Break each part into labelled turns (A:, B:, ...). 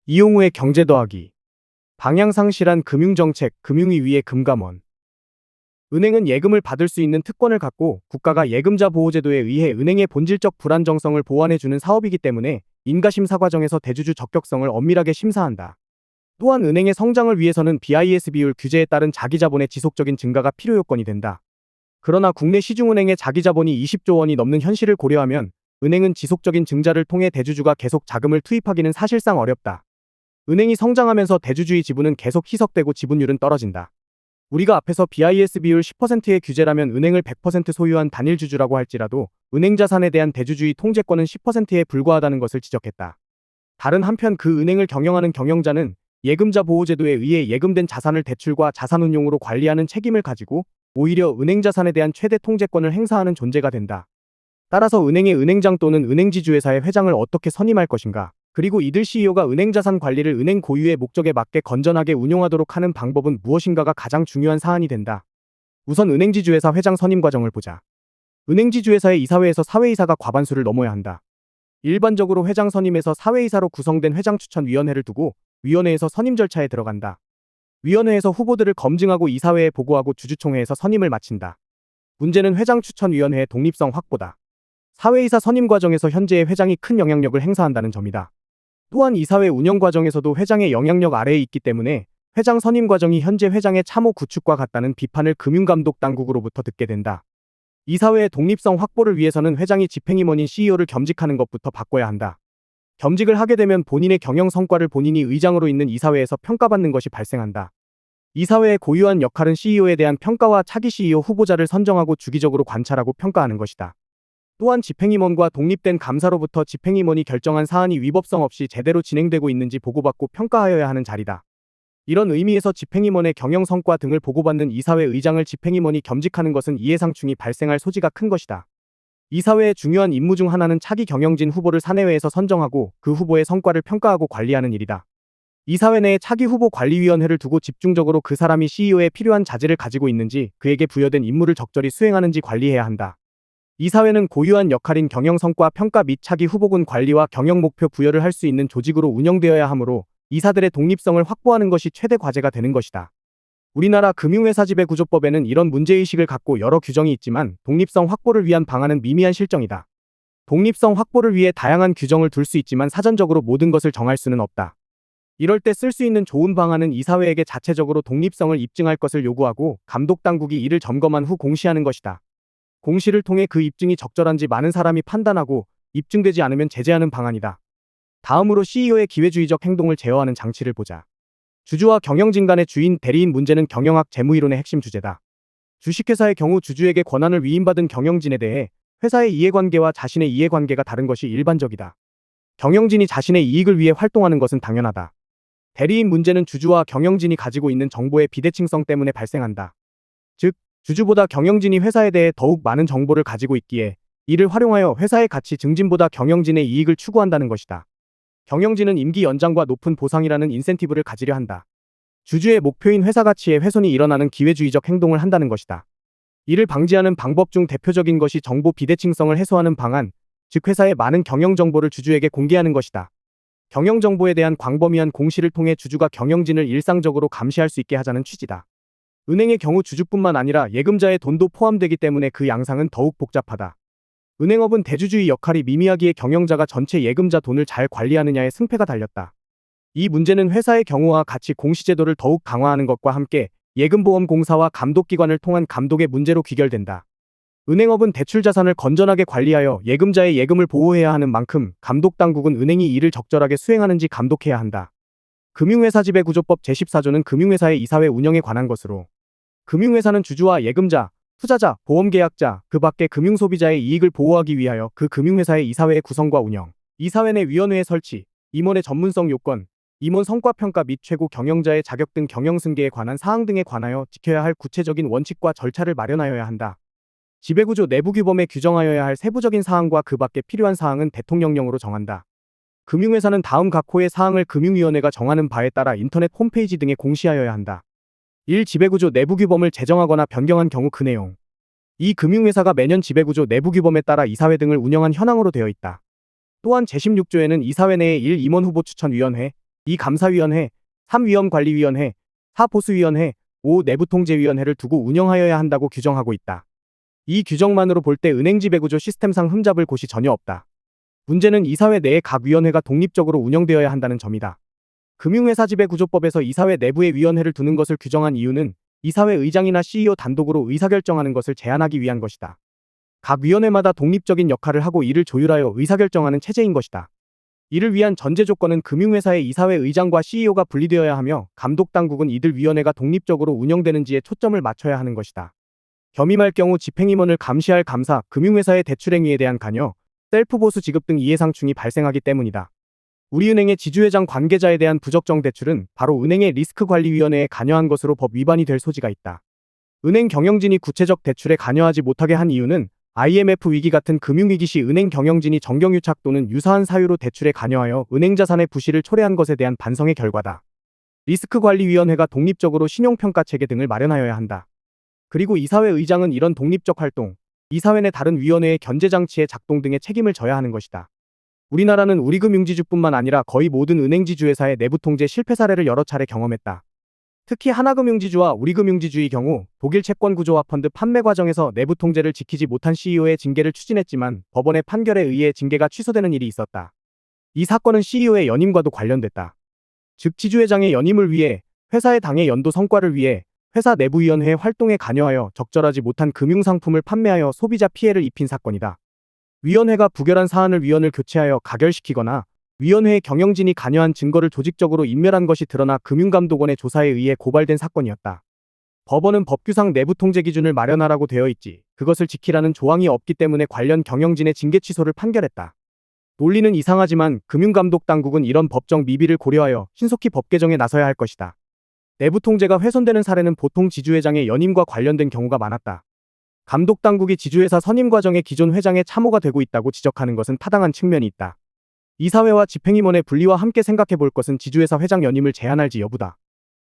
A: 이용우의 경제 더하기. 방향상실한 금융정책, 금융위 위의 금감원. 은행은 예금을 받을 수 있는 특권을 갖고 국가가 예금자 보호제도에 의해 은행의 본질적 불안정성을 보완해주는 사업이기 때문에 인가심사 과정에서 대주주 적격성을 엄밀하게 심사한다. 또한 은행의 성장을 위해서는 BIS 비율 규제에 따른 자기자본의 지속적인 증가가 필요 요건이 된다. 그러나 국내 시중은행의 자기자본이 20조 원이 넘는 현실을 고려하면 은행은 지속적인 증자를 통해 대주주가 계속 자금을 투입하기는 사실상 어렵다. 은행이 성장하면서 대주주의 지분은 계속 희석되고 지분율은 떨어진다. 우리가 앞에서 BIS 비율 10%의 규제라면 은행을 100% 소유한 단일 주주라고 할지라도 은행 자산에 대한 대주주의 통제권은 10%에 불과하다는 것을 지적했다. 다른 한편 그 은행을 경영하는 경영자는 예금자 보호제도에 의해 예금된 자산을 대출과 자산운용으로 관리하는 책임을 가지고 오히려 은행 자산에 대한 최대 통제권을 행사하는 존재가 된다. 따라서 은행의 은행장 또는 은행지주회사의 회장을 어떻게 선임할 것인가? 그리고 이들 CEO가 은행 자산 관리를 은행 고유의 목적에 맞게 건전하게 운용하도록 하는 방법은 무엇인가가 가장 중요한 사안이 된다. 우선 은행지주회사 회장 선임 과정을 보자. 은행지주회사의 이사회에서 사회이사가 과반수를 넘어야 한다. 일반적으로 회장 선임에서 사회이사로 구성된 회장추천위원회를 두고 위원회에서 선임 절차에 들어간다. 위원회에서 후보들을 검증하고 이사회에 보고하고 주주총회에서 선임을 마친다. 문제는 회장추천위원회의 독립성 확보다. 사회이사 선임 과정에서 현재의 회장이 큰 영향력을 행사한다는 점이다. 또한 이사회 운영 과정에서도 회장의 영향력 아래에 있기 때문에 회장 선임 과정이 현재 회장의 참호 구축과 같다는 비판을 금융감독 당국으로부터 듣게 된다. 이사회의 독립성 확보를 위해서는 회장이 집행임원인 CEO를 겸직하는 것부터 바꿔야 한다. 겸직을 하게 되면 본인의 경영 성과를 본인이 의장으로 있는 이사회에서 평가받는 것이 발생한다. 이사회의 고유한 역할은 CEO에 대한 평가와 차기 CEO 후보자를 선정하고 주기적으로 관찰하고 평가하는 것이다. 또한 집행임원과 독립된 감사로부터 집행임원이 결정한 사안이 위법성 없이 제대로 진행되고 있는지 보고받고 평가하여야 하는 자리다. 이런 의미에서 집행임원의 경영 성과 등을 보고받는 이사회 의장을 집행임원이 겸직하는 것은 이해상충이 발생할 소지가 큰 것이다. 이사회의 중요한 임무 중 하나는 차기 경영진 후보를 사내회에서 선정하고 그 후보의 성과를 평가하고 관리하는 일이다. 이사회 내에 차기 후보 관리위원회를 두고 집중적으로 그 사람이 CEO에 필요한 자질을 가지고 있는지 그에게 부여된 임무를 적절히 수행하는지 관리해야 한다. 이사회는 고유한 역할인 경영성과 평가 및 차기 후보군 관리와 경영목표 부여를 할 수 있는 조직으로 운영되어야 하므로 이사들의 독립성을 확보하는 것이 최대 과제가 되는 것이다. 우리나라 금융회사 지배구조법에는 이런 문제의식을 갖고 여러 규정이 있지만 독립성 확보를 위한 방안은 미미한 실정이다. 독립성 확보를 위해 다양한 규정을 둘 수 있지만 사전적으로 모든 것을 정할 수는 없다. 이럴 때 쓸 수 있는 좋은 방안은 이사회에게 자체적으로 독립성을 입증할 것을 요구하고 감독당국이 이를 점검한 후 공시하는 것이다. 공시를 통해 그 입증이 적절한지 많은 사람이 판단하고 입증되지 않으면 제재하는 방안이다. 다음으로 CEO의 기회주의적 행동을 제어하는 장치를 보자. 주주와 경영진 간의 주인, 대리인 문제는 경영학 재무이론의 핵심 주제다. 주식회사의 경우 주주에게 권한을 위임받은 경영진에 대해 회사의 이해관계와 자신의 이해관계가 다른 것이 일반적이다. 경영진이 자신의 이익을 위해 활동하는 것은 당연하다. 대리인 문제는 주주와 경영진이 가지고 있는 정보의 비대칭성 때문에 발생한다. 즉, 주주보다 경영진이 회사에 대해 더욱 많은 정보를 가지고 있기에 이를 활용하여 회사의 가치 증진보다 경영진의 이익을 추구한다는 것이다. 경영진은 임기 연장과 높은 보상이라는 인센티브를 가지려 한다. 주주의 목표인 회사 가치에 훼손이 일어나는 기회주의적 행동을 한다는 것이다. 이를 방지하는 방법 중 대표적인 것이 정보 비대칭성을 해소하는 방안, 즉 회사의 많은 경영 정보를 주주에게 공개하는 것이다. 경영 정보에 대한 광범위한 공시를 통해 주주가 경영진을 일상적으로 감시할 수 있게 하자는 취지다. 은행의 경우 주주뿐만 아니라 예금자의 돈도 포함되기 때문에 그 양상은 더욱 복잡하다. 은행업은 대주주의 역할이 미미하기에 경영자가 전체 예금자 돈을 잘 관리하느냐에 승패가 달렸다. 이 문제는 회사의 경우와 같이 공시제도를 더욱 강화하는 것과 함께 예금보험공사와 감독기관을 통한 감독의 문제로 귀결된다. 은행업은 대출자산을 건전하게 관리하여 예금자의 예금을 보호해야 하는 만큼 감독당국은 은행이 이를 적절하게 수행하는지 감독해야 한다. 금융회사 지배구조법 제14조는 금융회사의 이사회 운영에 관한 것으로 금융회사는 주주와 예금자, 투자자, 보험계약자, 그 밖의 금융소비자의 이익을 보호하기 위하여 그 금융회사의 이사회의 구성과 운영, 이사회 내 위원회의 설치, 임원의 전문성 요건, 임원 성과평가 및 최고 경영자의 자격 등 경영승계에 관한 사항 등에 관하여 지켜야 할 구체적인 원칙과 절차를 마련하여야 한다. 지배구조 내부규범에 규정하여야 할 세부적인 사항과 그 밖에 필요한 사항은 대통령령으로 정한다. 금융회사는 다음 각 호의 사항을 금융위원회가 정하는 바에 따라 인터넷 홈페이지 등에 공시하여야 한다. 1. 지배구조 내부규범을 제정하거나 변경한 경우 그 내용. 2. 금융회사가 매년 지배구조 내부규범에 따라 이사회 등을 운영한 현황으로 되어 있다. 또한 제16조에는 이사회 내에 1. 임원 후보 추천위원회, 2. 감사위원회, 3. 위험관리위원회, 4. 보수위원회, 5. 내부통제위원회를 두고 운영하여야 한다고 규정하고 있다. 이 규정만으로 볼 때 은행 지배구조 시스템상 흠잡을 곳이 전혀 없다. 문제는 이사회 내에 각 위원회가 독립적으로 운영되어야 한다는 점이다. 금융회사 지배구조법에서 이사회 내부에 위원회를 두는 것을 규정한 이유는 이사회 의장이나 CEO 단독으로 의사결정하는 것을 제한하기 위한 것이다. 각 위원회마다 독립적인 역할을 하고 이를 조율하여 의사결정하는 체제인 것이다. 이를 위한 전제 조건은 금융회사의 이사회 의장과 CEO가 분리되어야 하며 감독당국은 이들 위원회가 독립적으로 운영되는지에 초점을 맞춰야 하는 것이다. 겸임할 경우 집행임원을 감시할 감사, 금융회사의 대출행위에 대한 관여, 셀프보수 지급 등 이해상충이 발생하기 때문이다. 우리은행의 지주회장 관계자에 대한 부적정 대출은 바로 은행의 리스크관리위원회에 관여한 것으로 법 위반이 될 소지가 있다. 은행 경영진이 구체적 대출에 관여하지 못하게 한 이유는 IMF 위기 같은 금융위기 시 은행 경영진이 정경유착 또는 유사한 사유로 대출에 관여하여 은행 자산의 부실을 초래한 것에 대한 반성의 결과다. 리스크관리위원회가 독립적으로 신용평가 체계 등을 마련하여야 한다. 그리고 이사회 의장은 이런 독립적 활동, 이사회 내 다른 위원회의 견제장치의 작동 등의 책임을 져야 하는 것이다. 우리나라는 우리금융지주뿐만 아니라 거의 모든 은행지주회사의 내부통제 실패 사례를 여러 차례 경험했다. 특히 하나금융지주와 우리금융지주의 경우 독일 채권구조와 펀드 판매 과정에서 내부통제를 지키지 못한 CEO의 징계를 추진했지만 법원의 판결에 의해 징계가 취소되는 일이 있었다. 이 사건은 CEO의 연임과도 관련됐다. 즉 지주회장의 연임을 위해 회사의 당해 연도 성과를 위해 회사 내부위원회의 활동에 관여하여 적절하지 못한 금융상품을 판매하여 소비자 피해를 입힌 사건이다. 위원회가 부결한 사안을 위원을 교체하여 가결시키거나 위원회의 경영진이 관여한 증거를 조직적으로 인멸한 것이 드러나 금융감독원의 조사에 의해 고발된 사건이었다. 법원은 법규상 내부통제 기준을 마련하라고 되어 있지 그것을 지키라는 조항이 없기 때문에 관련 경영진의 징계 취소를 판결했다. 논리는 이상하지만 금융감독당국은 이런 법정 미비를 고려하여 신속히 법 개정에 나서야 할 것이다. 내부통제가 훼손되는 사례는 보통 지주회장의 연임과 관련된 경우가 많았다. 감독당국이 지주회사 선임 과정에 기존 회장의 참호가 되고 있다고 지적하는 것은 타당한 측면이 있다. 이사회와 집행임원의 분리와 함께 생각해 볼 것은 지주회사 회장 연임을 제한할지 여부다.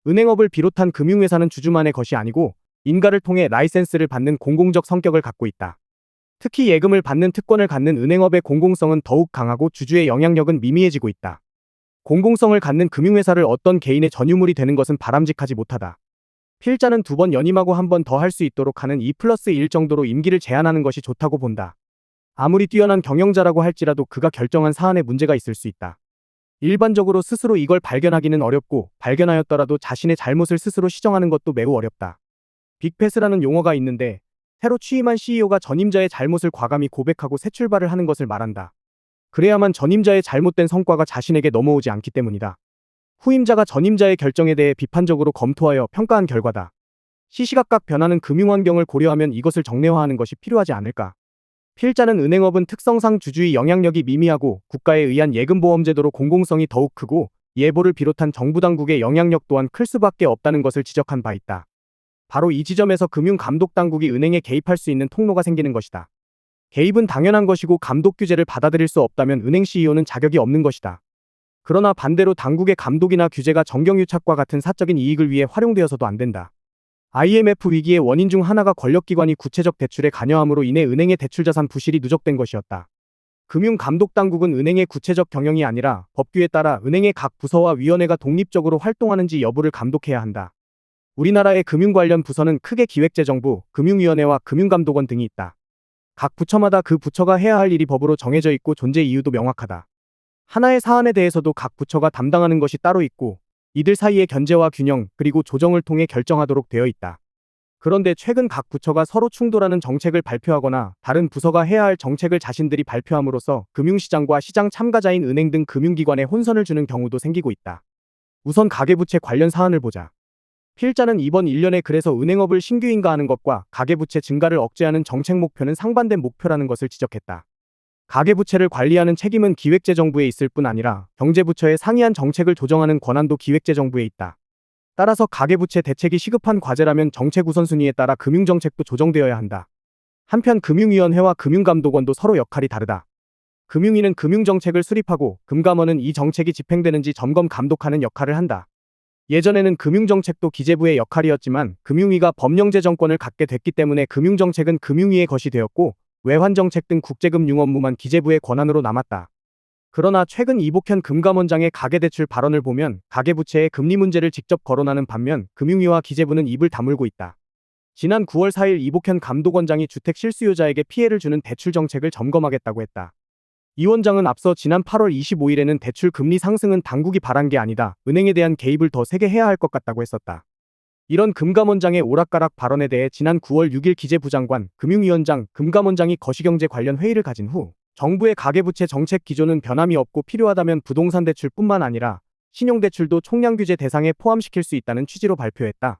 A: 은행업을 비롯한 금융회사는 주주만의 것이 아니고 인가를 통해 라이센스를 받는 공공적 성격을 갖고 있다. 특히 예금을 받는 특권을 갖는 은행업의 공공성은 더욱 강하고 주주의 영향력은 미미해지고 있다. 공공성을 갖는 금융회사를 어떤 개인의 전유물이 되는 것은 바람직하지 못하다. 필자는 2번 연임하고 1번 더 할 수 있도록 하는 2+1 정도로 임기를 제한하는 것이 좋다고 본다. 아무리 뛰어난 경영자라고 할지라도 그가 결정한 사안에 문제가 있을 수 있다. 일반적으로 스스로 이걸 발견하기는 어렵고 발견하였더라도 자신의 잘못을 스스로 시정하는 것도 매우 어렵다. 빅패스라는 용어가 있는데 새로 취임한 CEO가 전임자의 잘못을 과감히 고백하고 새 출발을 하는 것을 말한다. 그래야만 전임자의 잘못된 성과가 자신에게 넘어오지 않기 때문이다. 후임자가 전임자의 결정에 대해 비판적으로 검토하여 평가한 결과다. 시시각각 변하는 금융환경을 고려하면 이것을 정례화하는 것이 필요하지 않을까. 필자는 은행업은 특성상 주주의 영향력이 미미하고 국가에 의한 예금보험제도로 공공성이 더욱 크고 예보를 비롯한 정부 당국의 영향력 또한 클 수밖에 없다는 것을 지적한 바 있다. 바로 이 지점에서 금융감독당국이 은행에 개입할 수 있는 통로가 생기는 것이다. 개입은 당연한 것이고 감독 규제를 받아들일 수 없다면 은행 CEO는 자격이 없는 것이다. 그러나 반대로 당국의 감독이나 규제가 정경유착과 같은 사적인 이익을 위해 활용되어서도 안 된다. IMF 위기의 원인 중 하나가 권력기관이 구체적 대출에 관여함으로 인해 은행의 대출자산 부실이 누적된 것이었다. 금융감독당국은 은행의 구체적 경영이 아니라 법규에 따라 은행의 각 부서와 위원회가 독립적으로 활동하는지 여부를 감독해야 한다. 우리나라의 금융 관련 부서는 크게 기획재정부, 금융위원회와 금융감독원 등이 있다. 각 부처마다 그 부처가 해야 할 일이 법으로 정해져 있고 존재 이유도 명확하다. 하나의 사안에 대해서도 각 부처가 담당하는 것이 따로 있고 이들 사이의 견제와 균형 그리고 조정을 통해 결정하도록 되어 있다. 그런데 최근 각 부처가 서로 충돌하는 정책을 발표하거나 다른 부서가 해야 할 정책을 자신들이 발표함으로써 금융시장과 시장 참가자인 은행 등 금융기관에 혼선을 주는 경우도 생기고 있다. 우선 가계부채 관련 사안을 보자. 필자는 이번 1년에 그래서 은행업을 신규인가하는 것과 가계부채 증가를 억제하는 정책 목표는 상반된 목표라는 것을 지적했다. 가계부채를 관리하는 책임은 기획재정부에 있을 뿐 아니라 경제부처의 상이한 정책을 조정하는 권한도 기획재정부에 있다. 따라서 가계부채 대책이 시급한 과제라면 정책 우선순위에 따라 금융정책도 조정되어야 한다. 한편 금융위원회와 금융감독원도 서로 역할이 다르다. 금융위는 금융정책을 수립하고 금감원은 이 정책이 집행되는지 점검 감독하는 역할을 한다. 예전에는 금융정책도 기재부의 역할이었지만 금융위가 법령제정권을 갖게 됐기 때문에 금융정책은 금융위의 것이 되었고 외환정책 등 국제금융 업무만 기재부의 권한으로 남았다. 그러나 최근 이복현 금감원장의 가계대출 발언을 보면 가계부채의 금리 문제를 직접 거론하는 반면 금융위와 기재부는 입을 다물고 있다. 지난 9월 4일 이복현 감독원장이 주택 실수요자에게 피해를 주는 대출 정책을 점검하겠다고 했다. 이 원장은 앞서 지난 8월 25일에는 대출 금리 상승은 당국이 바란 게 아니다. 은행에 대한 개입을 더 세게 해야 할 것 같다고 했었다. 이런 금감원장의 오락가락 발언에 대해 지난 9월 6일 기재부 장관, 금융위원장, 금감원장이 거시경제 관련 회의를 가진 후 정부의 가계부채 정책 기조는 변함이 없고 필요하다면 부동산 대출뿐만 아니라 신용대출도 총량 규제 대상에 포함시킬 수 있다는 취지로 발표했다.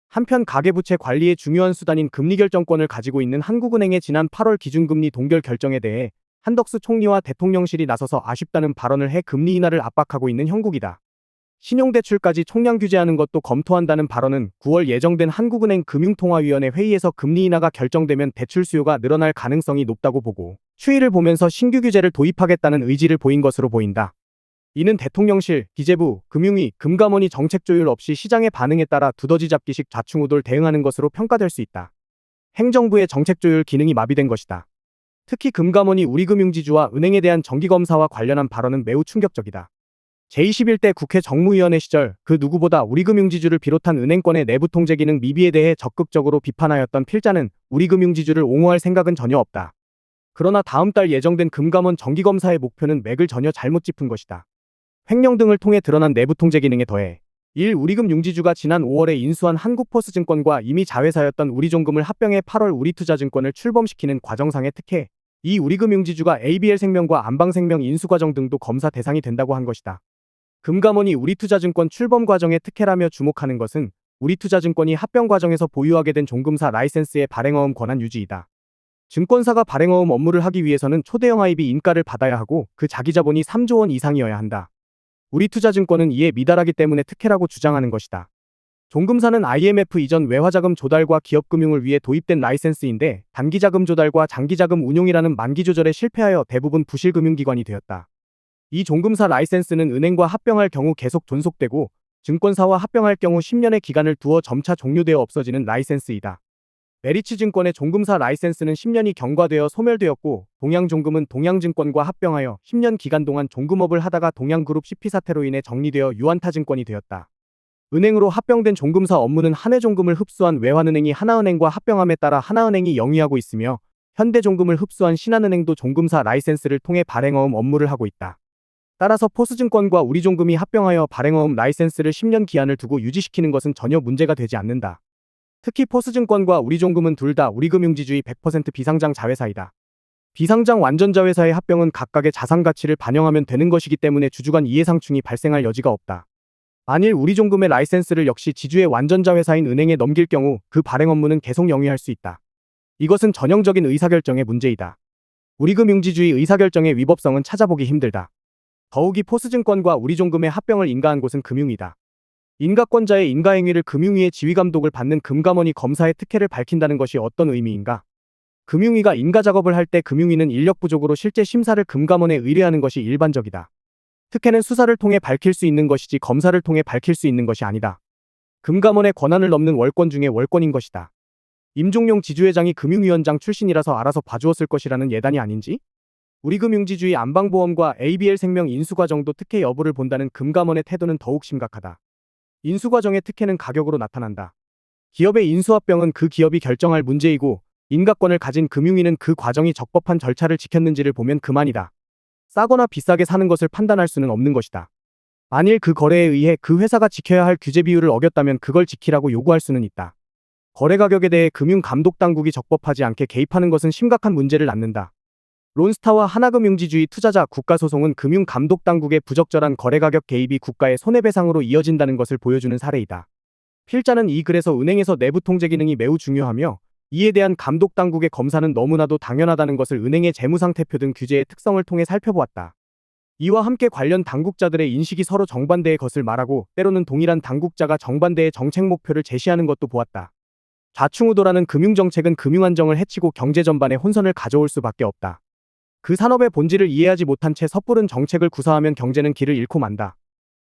A: 한편 가계부채 관리의 중요한 수단인 금리결정권을 가지고 있는 한국은행의 지난 8월 기준금리 동결 결정에 대해 한덕수 총리와 대통령실이 나서서 아쉽다는 발언을 해 금리 인하를 압박하고 있는 형국이다. 신용대출까지 총량 규제하는 것도 검토한다는 발언은 9월 예정된 한국은행 금융통화위원회 회의에서 금리 인하가 결정되면 대출 수요가 늘어날 가능성이 높다고 보고 추이를 보면서 신규 규제를 도입하겠다는 의지를 보인 것으로 보인다. 이는 대통령실, 기재부, 금융위, 금감원이 정책 조율 없이 시장의 반응에 따라 두더지 잡기식 좌충우돌 대응하는 것으로 평가될 수 있다. 행정부의 정책 조율 기능이 마비된 것이다. 특히 금감원이 우리금융지주와 은행에 대한 정기검사와 관련한 발언은 매우 충격적이다. 제21대 국회 정무위원회 시절 그 누구보다 우리금융지주를 비롯한 은행권의 내부 통제 기능 미비에 대해 적극적으로 비판하였던 필자는 우리금융지주를 옹호할 생각은 전혀 없다. 그러나 다음 달 예정된 금감원 정기검사의 목표는 맥을 전혀 잘못 짚은 것이다. 횡령 등을 통해 드러난 내부 통제 기능에 더해 1. 우리금융지주가 지난 5월에 인수한 한국포스증권과 이미 자회사였던 우리종금을 합병해 8월 우리투자증권을 출범시키는 과정상의 특혜 2. 우리금융지주가 ABL생명과 안방생명 인수 과정 등도 검사 대상이 된다고 한 것이다. 금감원이 우리투자증권 출범 과정의 특혜라며 주목하는 것은 우리투자증권이 합병 과정에서 보유하게 된 종금사 라이센스의 발행어음 권한 유지이다. 증권사가 발행어음 업무를 하기 위해서는 초대형 IB 인가를 받아야 하고 그 자기자본이 3조 원 이상이어야 한다. 우리투자증권은 이에 미달하기 때문에 특혜라고 주장하는 것이다. 종금사는 IMF 이전 외화자금 조달과 기업금융을 위해 도입된 라이센스인데 단기자금 조달과 장기자금 운용이라는 만기 조절에 실패하여 대부분 부실금융기관이 되었다. 이 종금사 라이센스는 은행과 합병할 경우 계속 존속되고 증권사와 합병할 경우 10년의 기간을 두어 점차 종료되어 없어지는 라이센스이다. 메리츠증권의 종금사 라이센스는 10년이 경과되어 소멸되었고 동양종금은 동양증권과 합병하여 10년 기간 동안 종금업을 하다가 동양그룹 CP 사태로 인해 정리되어 유안타증권이 되었다. 은행으로 합병된 종금사 업무는 한해종금을 흡수한 외환은행이 하나은행과 합병함에 따라 하나은행이 영위하고 있으며 현대종금을 흡수한 신한은행도 종금사 라이센스를 통해 발행어음 업무를 하고 있다. 따라서 포스증권과 우리종금이 합병하여 발행어음 라이센스를 10년 기한을 두고 유지시키는 것은 전혀 문제가 되지 않는다. 특히 포스증권과 우리종금은 둘 다 우리금융지주의 100% 비상장 자회사이다. 비상장 완전자회사의 합병은 각각의 자산가치를 반영하면 되는 것이기 때문에 주주간 이해상충이 발생할 여지가 없다. 만일 우리종금의 라이센스를 역시 지주의 완전자회사인 은행에 넘길 경우 그 발행 업무는 계속 영위할 수 있다. 이것은 전형적인 의사결정의 문제이다. 우리금융지주의 의사결정의 위법성은 찾아보기 힘들다. 더욱이 포스증권과 우리종금의 합병을 인가한 곳은 금융위다. 인가권자의 인가행위를 금융위의 지휘감독을 받는 금감원이 검사의 특혜를 밝힌다는 것이 어떤 의미인가? 금융위가 인가작업을 할 때 금융위는 인력 부족으로 실제 심사를 금감원에 의뢰하는 것이 일반적이다. 특혜는 수사를 통해 밝힐 수 있는 것이지 검사를 통해 밝힐 수 있는 것이 아니다. 금감원의 권한을 넘는 월권 중에 월권인 것이다. 임종용 지주회장이 금융위원장 출신이라서 알아서 봐주었을 것이라는 예단이 아닌지? 우리금융지주의 안방보험과 ABL생명 인수과정도 특혜 여부를 본다는 금감원의 태도는 더욱 심각하다. 인수과정의 특혜는 가격으로 나타난다. 기업의 인수합병은 그 기업이 결정할 문제이고 인가권을 가진 금융위는 그 과정이 적법한 절차를 지켰는지를 보면 그만이다. 싸거나 비싸게 사는 것을 판단할 수는 없는 것이다. 만일 그 거래에 의해 그 회사가 지켜야 할 규제 비율을 어겼다면 그걸 지키라고 요구할 수는 있다. 거래 가격에 대해 금융감독당국이 적법하지 않게 개입하는 것은 심각한 문제를 낳는다. 론스타와 하나금융지주의 투자자 국가소송은 금융감독당국의 부적절한 거래가격 개입이 국가의 손해배상으로 이어진다는 것을 보여주는 사례이다. 필자는 이 글에서 은행에서 내부 통제 기능이 매우 중요하며 이에 대한 감독당국의 검사는 너무나도 당연하다는 것을 은행의 재무상태표 등 규제의 특성을 통해 살펴보았다. 이와 함께 관련 당국자들의 인식이 서로 정반대의 것을 말하고 때로는 동일한 당국자가 정반대의 정책 목표를 제시하는 것도 보았다. 좌충우돌하는 금융정책은 금융안정을 해치고 경제 전반에 혼선을 가져올 수밖에 없다. 그 산업의 본질을 이해하지 못한 채 섣부른 정책을 구사하면 경제는 길을 잃고 만다.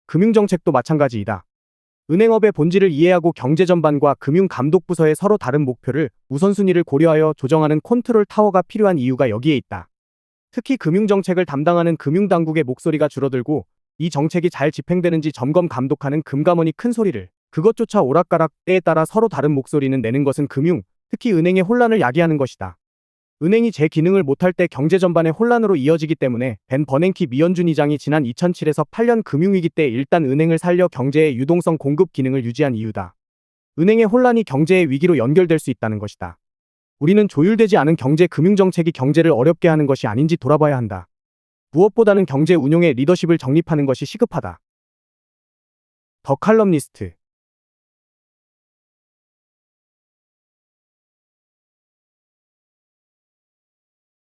A: 금융정책도 마찬가지이다. 은행업의 본질을 이해하고 경제 전반과 금융감독부서의 서로 다른 목표를 우선순위를 고려하여 조정하는 컨트롤 타워가 필요한 이유가 여기에 있다. 특히 금융정책을 담당하는 금융당국의 목소리가 줄어들고 이 정책이 잘 집행되는지 점검 감독하는 금감원이 큰 소리를 그것조차 오락가락 때에 따라 서로 다른 목소리는 내는 것은 특히 은행의 혼란을 야기하는 것이다. 은행이 제 기능을 못할 때 경제 전반의 혼란으로 이어지기 때문에 벤 버냉키 미연준 의장이 지난 2007에서 8년 금융위기 때 일단 은행을 살려 경제의 유동성 공급 기능을 유지한 이유다. 은행의 혼란이 경제의 위기로 연결될 수 있다는 것이다. 우리는 조율되지 않은 경제 금융정책이 경제를 어렵게 하는 것이 아닌지 돌아봐야 한다. 무엇보다는 경제 운용의 리더십을 정립하는 것이 시급하다. 더 칼럼니스트